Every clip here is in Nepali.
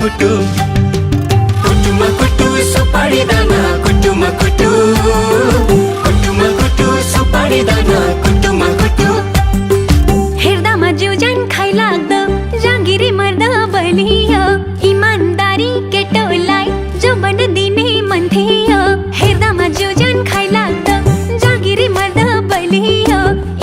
कुटु कुटुमा कुटु सुपारी दाना कुटुमा कुटु कुटुमा कुटु सुपारी दाना कुटुमा कुटु हेर्दामा जिउजान खाइ लाग्दो जागिरी मर्दा बलियो इमानदारी केटोलाई जो बन दिने मन थियो हेर्दामा जिउजान खाइ लाग्दो जागिरी मर्दा बलियो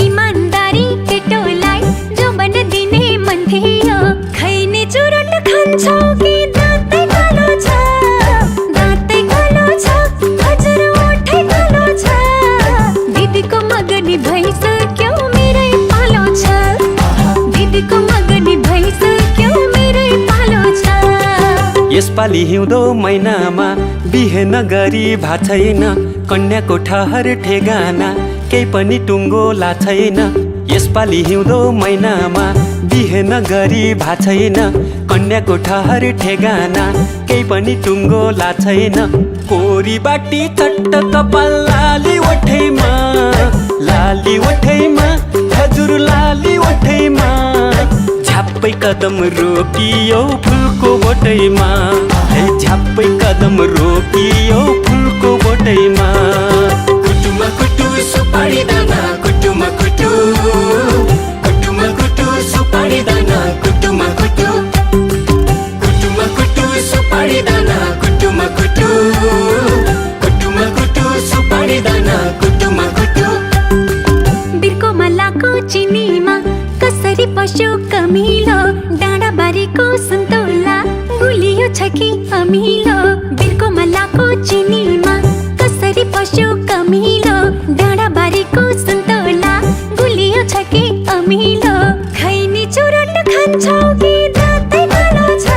इमानदारी केटोलाई जो बन दिने मन थियो खैने चुरोट खान्छौ कि दाँतै कालो छ दाँतै कालो छ हजुर ओठै कालो छ दिदीको मगनी भइसक्यो मेरै पालो छ दिदीको मगनी भइसक्यो मेरै पालो छ यसपालि हिउँदो महिनामा बिहे नगरी भा छैन कन्याको ठहर ठेगाना केही पनि टुङ्गो ला छैन यसपालि हिउँदो महिनामा बिहे नगरी भा छैन कन्याको ठहर ठेगाना केही पनि टुङ्गो ला छैन कोरी बाटी चट्ट कपाल लाली ओठैमा हजुर लाली ओठैमा झ्याप्पै कदम रोकियो फुलको बोटैमा झ्याप्पै कदम रोकियो फुलको बोटैमा कुटुमा कुटु सुपारी दाना कुटुमा कुटु कुटुमा कुटु सुपारी दाना कुटुमा कुटु कुटुमा कुटु सुपारी दाना कुटुमा कुटु कुटुमा कुटु सुपारी दाना कुटुमा कुटु बिर्को मल्लाको चिनीमा कसरी पस्यो कमिलो डाँडाबारीको सन्तोला गुलियो छ कि अमिलो बिर्को मल्लाको चिनीमा कसरी पस्यो कमिलो डाँडाबारीको सन्तोला गुलियो छ कि अमिलो खैनी चुरोट खान्छौ कि दाँतै कालो छ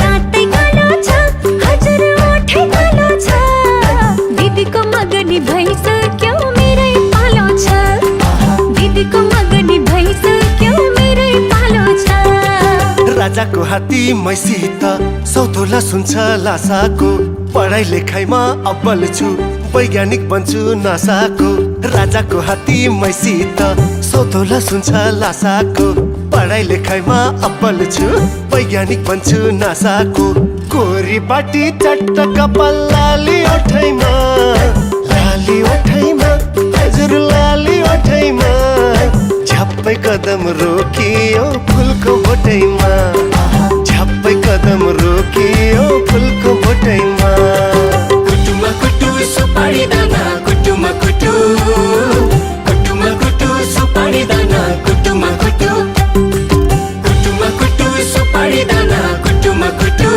दाँतै कालो छ हजुर ओठै कालो छ दिदीको मगनी भइसक्यो मेरै पालो छ दिदीको मगनी भइसक्यो मेरै पालो छ राजाको हात्ती मैसित सौतोला सुन्छ लासाको पढाइ लेखाइमा अब्बल छु वैज्ञानिक बन्छु नासाको राजाको हात्ती मैसित सौतोला सुन्छ लासाको पढाइ लेखाइमा अब्बल छु वैज्ञानिक बन्छु नासाको कोरी बाटी चट्ट कपाल लाली ओठैमा हजुर लाली ओठैमा झ्याप्पै कदम रोकियो फुलको बोटैमा झ्याप्पै कदम रोकियो फुलको बोटैमा कुटुमा कुटु सुपारी दाना कुटुमा कुटु कुटुमा कुटु सुपारी दाना कुटुमा कुटु कुटुमा कुटु सुपारी दाना कुटुमा कुटु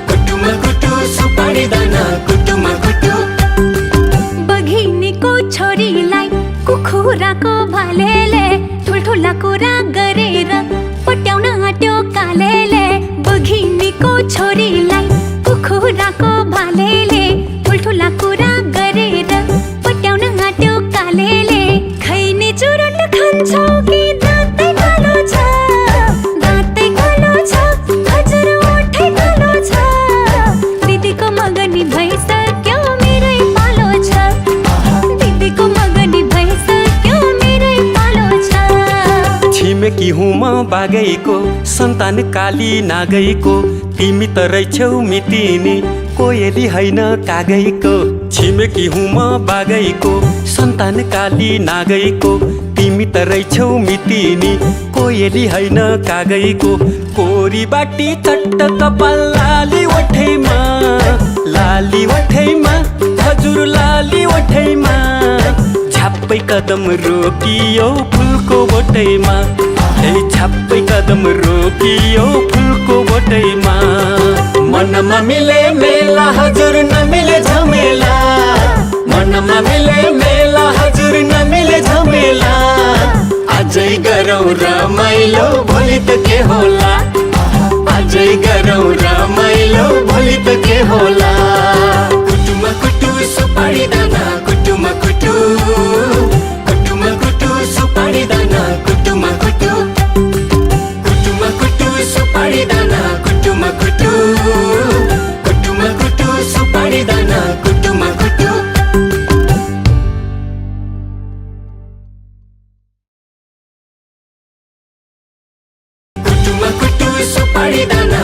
कुटुमा कुटु सुपारी दाना कुटुमा कुटु बघिनीको छोरीलाई कुखुराको भालेले ठुल्ठुला कुरा गरेर पट्याउन आँट्यो कालेले बघिनीको छोरीलाई कुखुराको भालेले ठुल्ठुला कुरा गरेर पट्याउन आँट्यो कालेले खैने चुरोट खान्छौ कि दाँतै कालो छ दाँतै कालो छ हजुर ओठै कालो छ दिदीको मगनी भइसक्यो मेरै पालो छ दिदीको मगनी भइसक्यो मेरै पालो छ छिमेकी हुँ म बागैको सन्तान काली नागैको तिमी त रहेछौ मितिनी कोयली होइन कागैको छिमेकी हुँ म बागैको सन्तान काली नागैको तिमी त रहेछौ मितिनी कोयली होइन कागैको कोरी बाटी चट्ट कपाल लाली ओठैमा हजुर लाली ओठैमा झ्याप्पै कदम रोकियो फुलको बोटैमा झ्याप्पै कदम रोकियो फुलको बोटैमा मनमा मिले मेला हजुर नमिले झमेला मनमा मिले मेला हजुर नमिले झमेला आजै गरौँ रमाइलो भोलि त के होला आजै गरौँ रमाइलो भोलि त के होला कुटुमा कुटु सुपारी दाना कुटुमा कुटु कुटुमा कुटु सुपारी दाना कुटुमा कुटु कुटुमा कुटु सुपारी दाना कुटुमा कुटु कुटुमा कुटु सुपारी दाना कुटुमा कुटु कुटुमा कुटु सुपारी दाना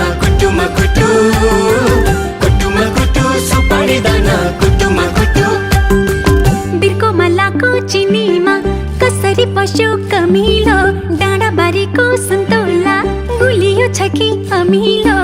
कि अमिलो